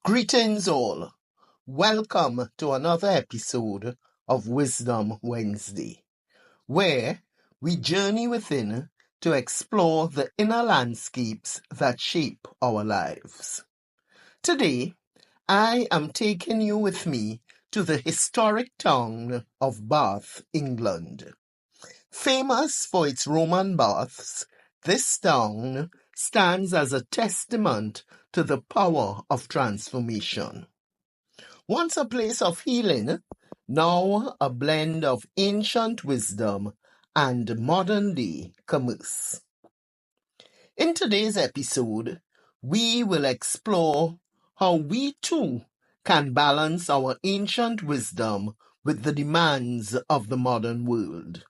Greetings all. Welcome to another episode of Wisdom Wednesday, where we journey within to explore the inner landscapes that shape our lives. Today, I am taking you with me to the historic town of Bath, England. Famous for its Roman baths, this town stands as a testament to the power of transformation. Once a place of healing, now a blend of ancient wisdom and modern-day commerce. In today's episode, we will explore how we too can balance our ancient wisdom with the demands of the modern world,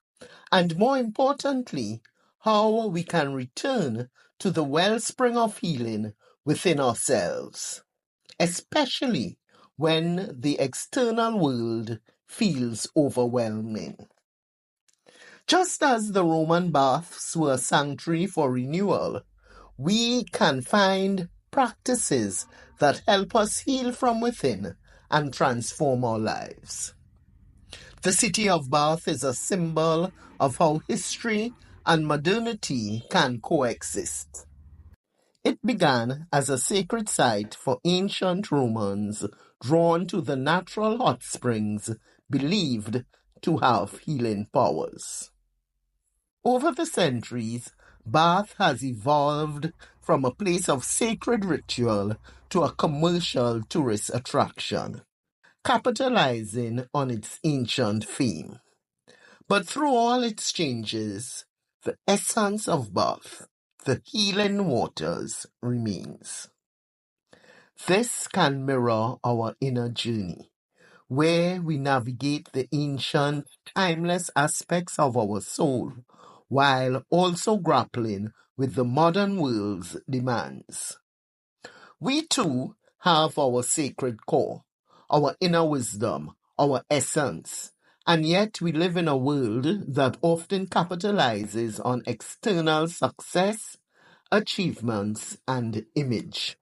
and more importantly, how we can return to the wellspring of healing within ourselves, especially when the external world feels overwhelming. Just as the Roman baths were a sanctuary for renewal, we can find practices that help us heal from within and transform our lives. The city of Bath is a symbol of how history and modernity can coexist. It began as a sacred site for ancient Romans drawn to the natural hot springs believed to have healing powers. Over the centuries, Bath has evolved from a place of sacred ritual to a commercial tourist attraction, capitalizing on its ancient fame. But through all its changes, the essence of Bath, the healing waters, remains. This can mirror our inner journey, where we navigate the ancient, timeless aspects of our soul, while also grappling with the modern world's demands. We too have our sacred core, our inner wisdom, our essence, and yet we live in a world that often capitalizes on external success, achievements, and image.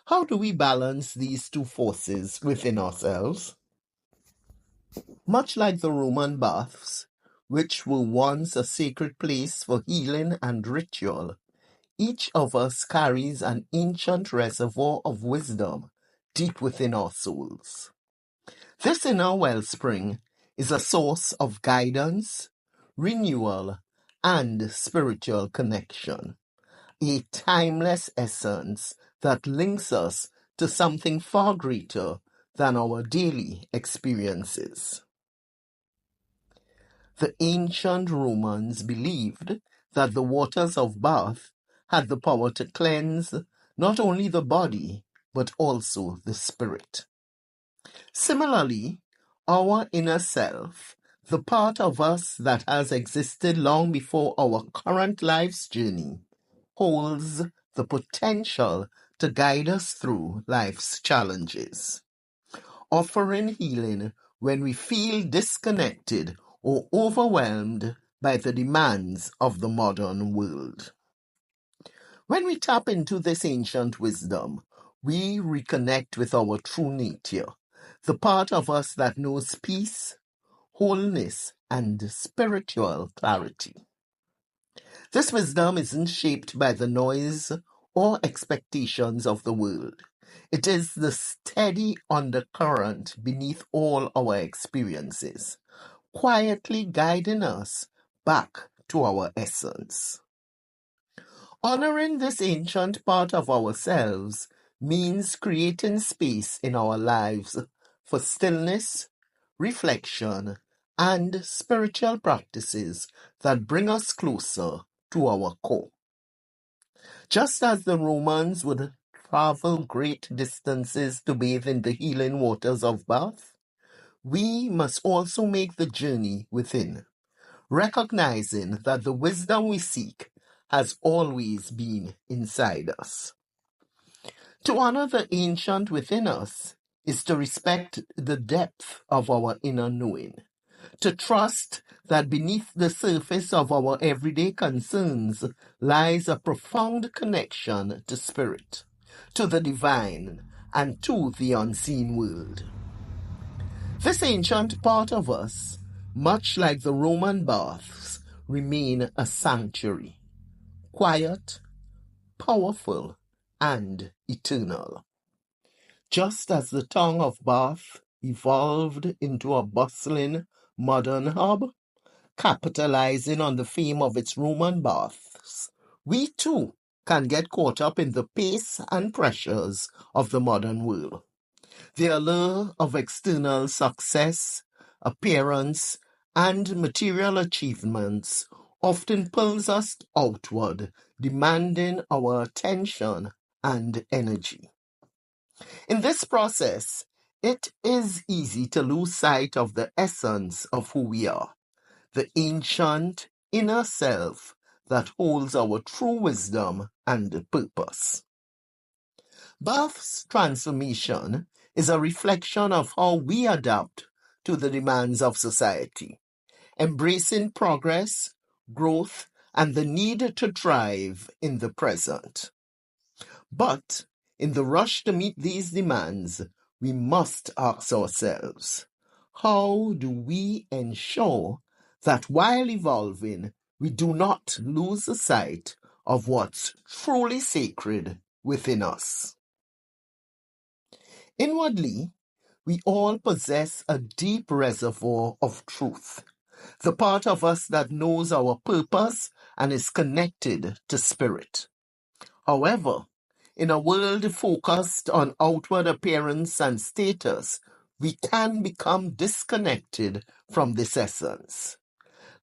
How do we balance these two forces within ourselves? Much like the Roman baths, which were once a sacred place for healing and ritual, each of us carries an ancient reservoir of wisdom deep within our souls. This inner wellspring is a source of guidance, renewal, and spiritual connection, a timeless essence that links us to something far greater than our daily experiences. The ancient Romans believed that the waters of Bath had the power to cleanse not only the body, but also the spirit. Similarly, our inner self, the part of us that has existed long before our current life's journey, holds the potential to guide us through life's challenges, offering healing when we feel disconnected or overwhelmed by the demands of the modern world. When we tap into this ancient wisdom, we reconnect with our true nature, the part of us that knows peace, wholeness, and spiritual clarity. This wisdom isn't shaped by the noise or expectations of the world. It is the steady undercurrent beneath all our experiences, quietly guiding us back to our essence. Honoring this ancient part of ourselves means creating space in our lives for stillness, reflection, and spiritual practices that bring us closer to our core. Just as the Romans would travel great distances to bathe in the healing waters of Bath, we must also make the journey within, recognizing that the wisdom we seek has always been inside us. To honor the ancient within us is to respect the depth of our inner knowing, to trust that beneath the surface of our everyday concerns lies a profound connection to spirit, to the divine, and to the unseen world. This ancient part of us, much like the Roman baths, remain a sanctuary, quiet, powerful, and eternal. Just as the town of Bath evolved into a bustling modern hub, capitalizing on the fame of its Roman baths, we too can get caught up in the pace and pressures of the modern world. The allure of external success, appearance, and material achievements often pulls us outward, demanding our attention and energy. In this process, it is easy to lose sight of the essence of who we are, the ancient inner self that holds our true wisdom and purpose. Bath's transformation is a reflection of how we adapt to the demands of society, embracing progress, growth, and the need to thrive in the present. But in the rush to meet these demands, we must ask ourselves, how do we ensure that while evolving, we do not lose the sight of what's truly sacred within us? Inwardly, we all possess a deep reservoir of truth, the part of us that knows our purpose and is connected to spirit. However, in a world focused on outward appearance and status, we can become disconnected from this essence.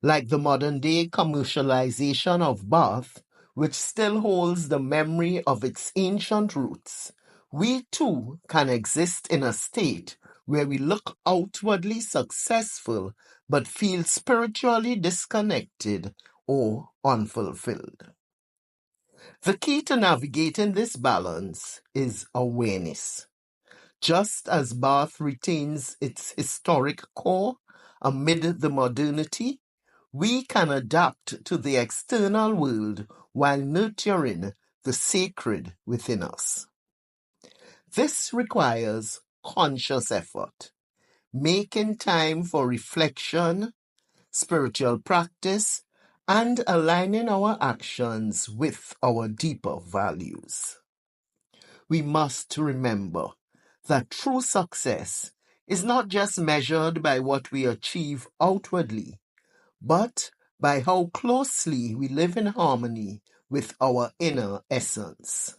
Like the modern-day commercialization of Bath, which still holds the memory of its ancient roots, we too can exist in a state where we look outwardly successful but feel spiritually disconnected or unfulfilled. The key to navigating this balance is awareness. Just as Bath retains its historic core amid the modernity, we can adapt to the external world while nurturing the sacred within us. This requires conscious effort, making time for reflection, spiritual practice, and aligning our actions with our deeper values. We must remember that true success is not just measured by what we achieve outwardly, but by how closely we live in harmony with our inner essence.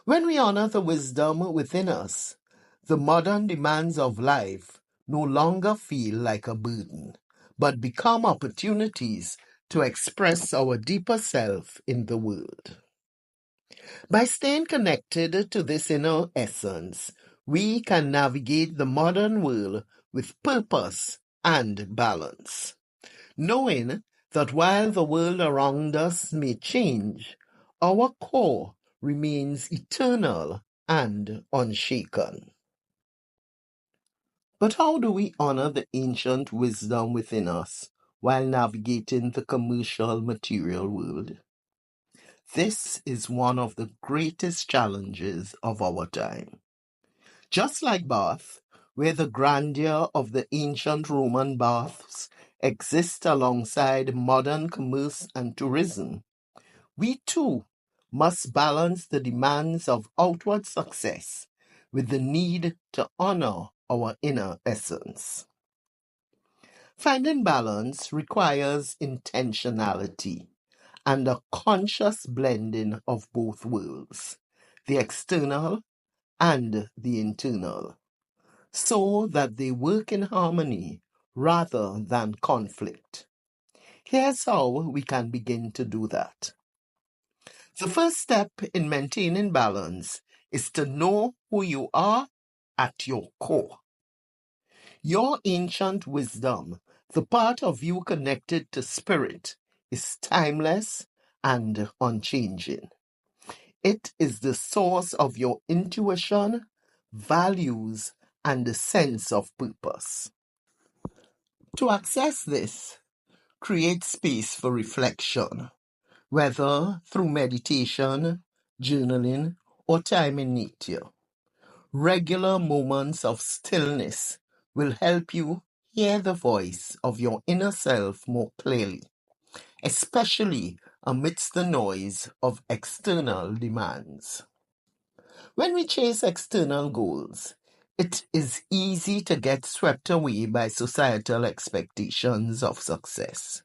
When we honor the wisdom within us, the modern demands of life no longer feel like a burden, but become opportunities to express our deeper self in the world. By staying connected to this inner essence, we can navigate the modern world with purpose and balance, knowing that while the world around us may change, our core remains eternal and unshaken. But how do we honor the ancient wisdom within us while navigating the commercial material world? This is one of the greatest challenges of our time. Just like Bath, where the grandeur of the ancient Roman baths exists alongside modern commerce and tourism, we too must balance the demands of outward success with the need to honor our inner essence. Finding balance requires intentionality and a conscious blending of both worlds, the external and the internal, so that they work in harmony rather than conflict. Here's how we can begin to do that. The first step in maintaining balance is to know who you are at your core. Your ancient wisdom, the part of you connected to spirit, is timeless and unchanging. It is the source of your intuition, values, and a sense of purpose. To access this, create space for reflection, whether through meditation, journaling, or time in nature. Regular moments of stillness will help you hear the voice of your inner self more clearly, especially amidst the noise of external demands. When we chase external goals, it is easy to get swept away by societal expectations of success,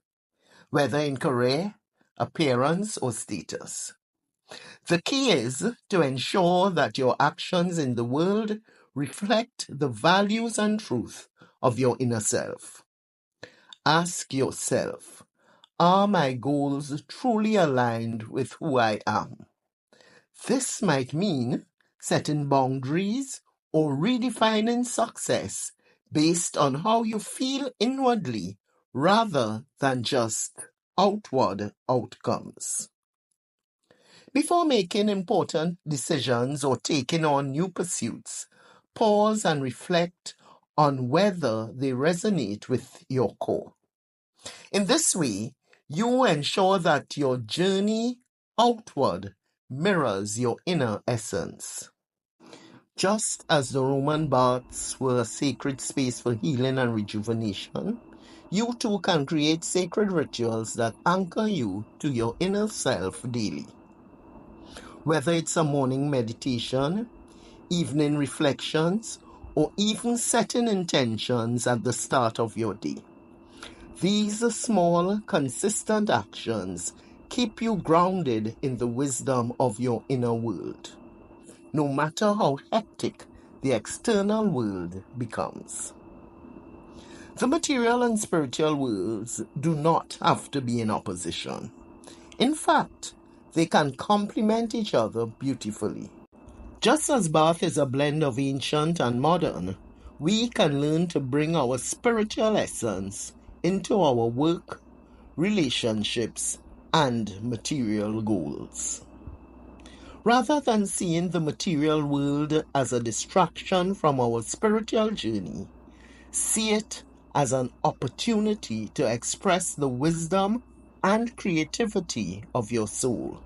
whether in career, appearance, or status. The key is to ensure that your actions in the world reflect the values and truth of your inner self. Ask yourself, are my goals truly aligned with who I am? This might mean setting boundaries or redefining success based on how you feel inwardly rather than just outward outcomes. Before making important decisions or taking on new pursuits, pause and reflect on whether they resonate with your core. In this way, you ensure that your journey outward mirrors your inner essence. Just as the Roman baths were a sacred space for healing and rejuvenation, you too can create sacred rituals that anchor you to your inner self daily. Whether it's a morning meditation, evening reflections, or even setting intentions at the start of your day. These small, consistent actions keep you grounded in the wisdom of your inner world, no matter how hectic the external world becomes. The material and spiritual worlds do not have to be in opposition. In fact, they can complement each other beautifully. Just as Bath is a blend of ancient and modern, we can learn to bring our spiritual essence into our work, relationships, and material goals. Rather than seeing the material world as a distraction from our spiritual journey, see it as an opportunity to express the wisdom and creativity of your soul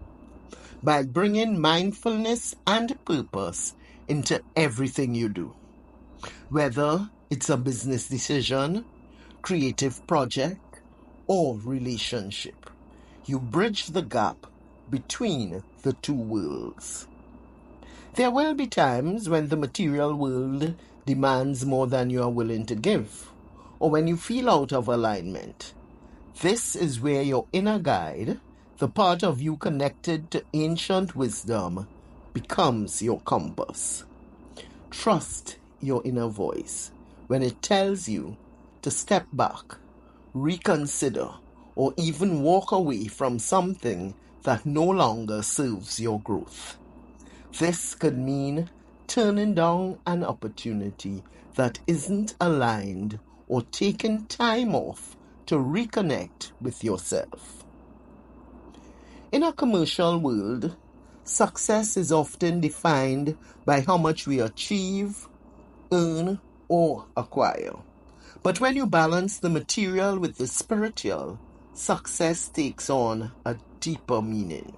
by bringing mindfulness and purpose into everything you do. Whether it's a business decision, creative project, or relationship, you bridge the gap between the two worlds. There will be times when the material world demands more than you are willing to give, or when you feel out of alignment. This is where your inner guide, the part of you connected to ancient wisdom, becomes your compass. Trust your inner voice when it tells you to step back, reconsider, or even walk away from something that no longer serves your growth. This could mean turning down an opportunity that isn't aligned or taking time off to reconnect with yourself. In a commercial world, success is often defined by how much we achieve, earn, or acquire. But when you balance the material with the spiritual, success takes on a deeper meaning.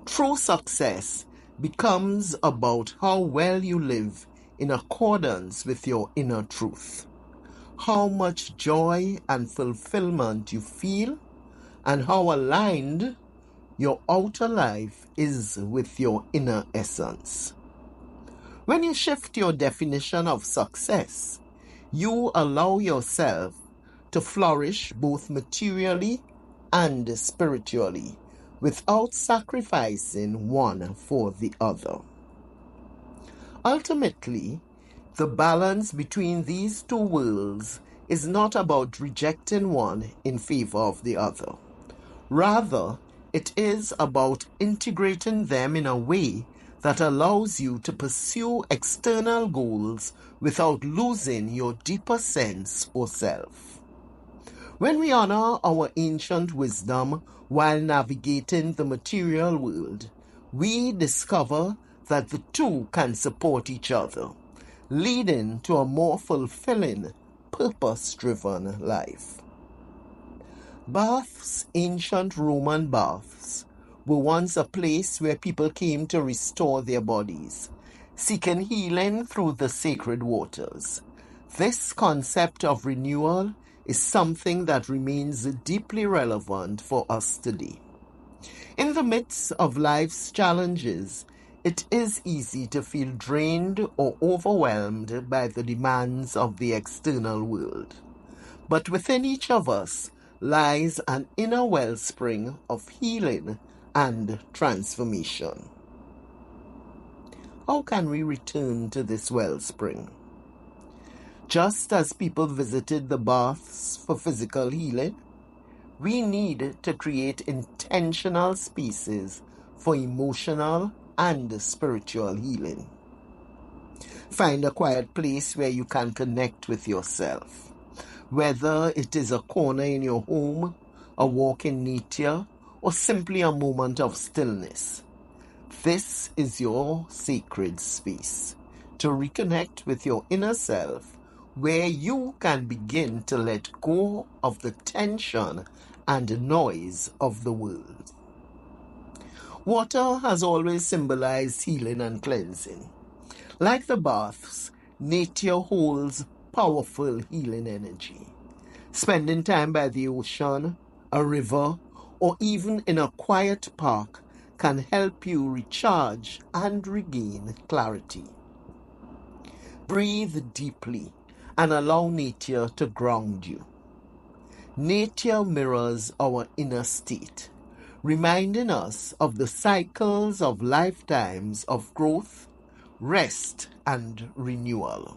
True success becomes about how well you live in accordance with your inner truth, how much joy and fulfillment you feel, and how aligned your outer life is with your inner essence. When you shift your definition of success, you allow yourself to flourish both materially and spiritually without sacrificing one for the other. Ultimately, the balance between these two worlds is not about rejecting one in favor of the other. Rather, it is about integrating them in a way that allows you to pursue external goals without losing your deeper sense or self. When we honor our ancient wisdom while navigating the material world, we discover that the two can support each other, leading to a more fulfilling, purpose-driven life. Baths, ancient Roman baths, were once a place where people came to restore their bodies, seeking healing through the sacred waters. This concept of renewal is something that remains deeply relevant for us today. In the midst of life's challenges, it is easy to feel drained or overwhelmed by the demands of the external world. But within each of us lies an inner wellspring of healing and transformation. How can we return to this wellspring? Just as people visited the baths for physical healing, we need to create intentional spaces for emotional and spiritual healing. Find a quiet place where you can connect with yourself. Whether it is a corner in your home, a walk in nature, or simply a moment of stillness. This is your sacred space to reconnect with your inner self, where you can begin to let go of the tension and noise of the world. Water has always symbolized healing and cleansing. Like the baths, nature holds powerful healing energy. Spending time by the ocean, a river, or even in a quiet park can help you recharge and regain clarity. Breathe deeply and allow nature to ground you. Nature mirrors our inner state, reminding us of the cycles of lifetimes of growth, rest, and renewal.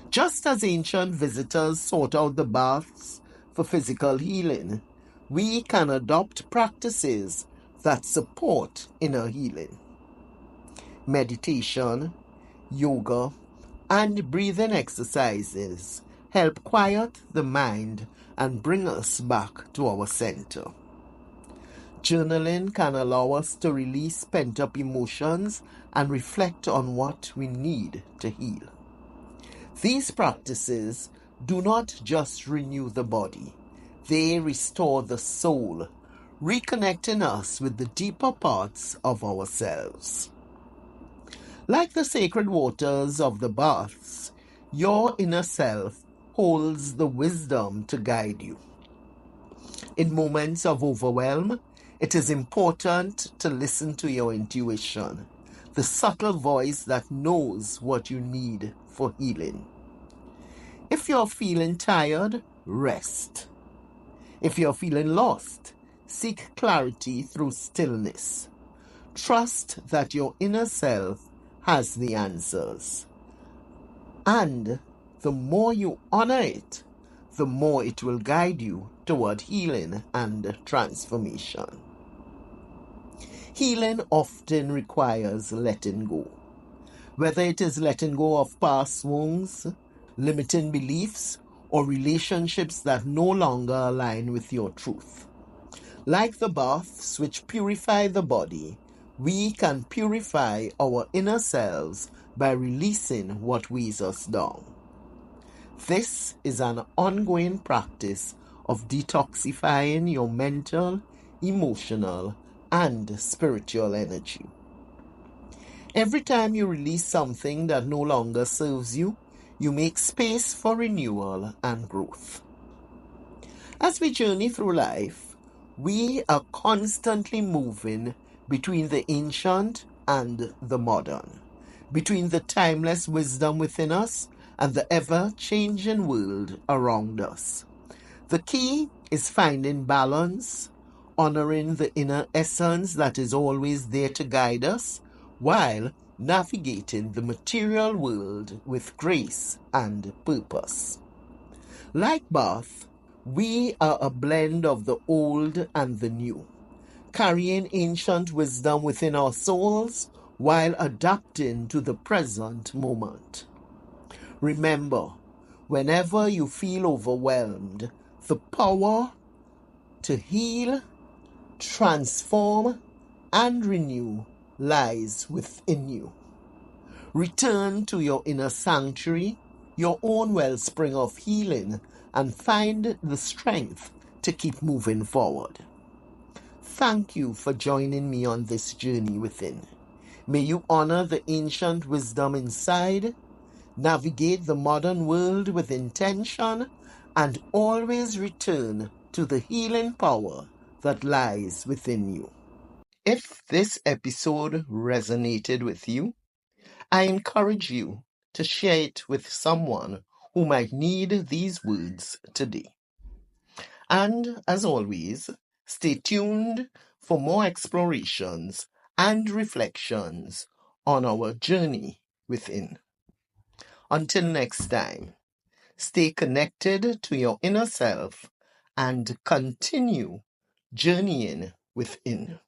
Just as ancient visitors sought out the baths for physical healing, we can adopt practices that support inner healing. Meditation, yoga, and breathing exercises help quiet the mind and bring us back to our center. Journaling can allow us to release pent-up emotions and reflect on what we need to heal. These practices do not just renew the body, they restore the soul, reconnecting us with the deeper parts of ourselves. Like the sacred waters of the baths, your inner self holds the wisdom to guide you. In moments of overwhelm, it is important to listen to your intuition, the subtle voice that knows what you need for healing. If you're feeling tired, rest. If you're feeling lost, seek clarity through stillness. Trust that your inner self has the answers. And the more you honor it, the more it will guide you toward healing and transformation. Healing often requires letting go. Whether it is letting go of past wounds, limiting beliefs, or relationships that no longer align with your truth. Like the baths which purify the body, we can purify our inner selves by releasing what weighs us down. This is an ongoing practice of detoxifying your mental, emotional, and spiritual energy. Every time you release something that no longer serves you, you make space for renewal and growth. As we journey through life, we are constantly moving between the ancient and the modern, between the timeless wisdom within us and the ever-changing world around us. The key is finding balance, honoring the inner essence that is always there to guide us, while navigating the material world with grace and purpose. Like bath, we are a blend of the old and the new, carrying ancient wisdom within our souls while adapting to the present moment. Remember, whenever you feel overwhelmed, the power to heal, transform, and renew lies within you. Return to your inner sanctuary, your own wellspring of healing, and find the strength to keep moving forward. Thank you for joining me on this journey within. May you honor the ancient wisdom inside, navigate the modern world with intention, and always return to the healing power that lies within you. If this episode resonated with you, I encourage you to share it with someone who might need these words today. And as always, stay tuned for more explorations and reflections on our journey within. Until next time, stay connected to your inner self and continue journeying within.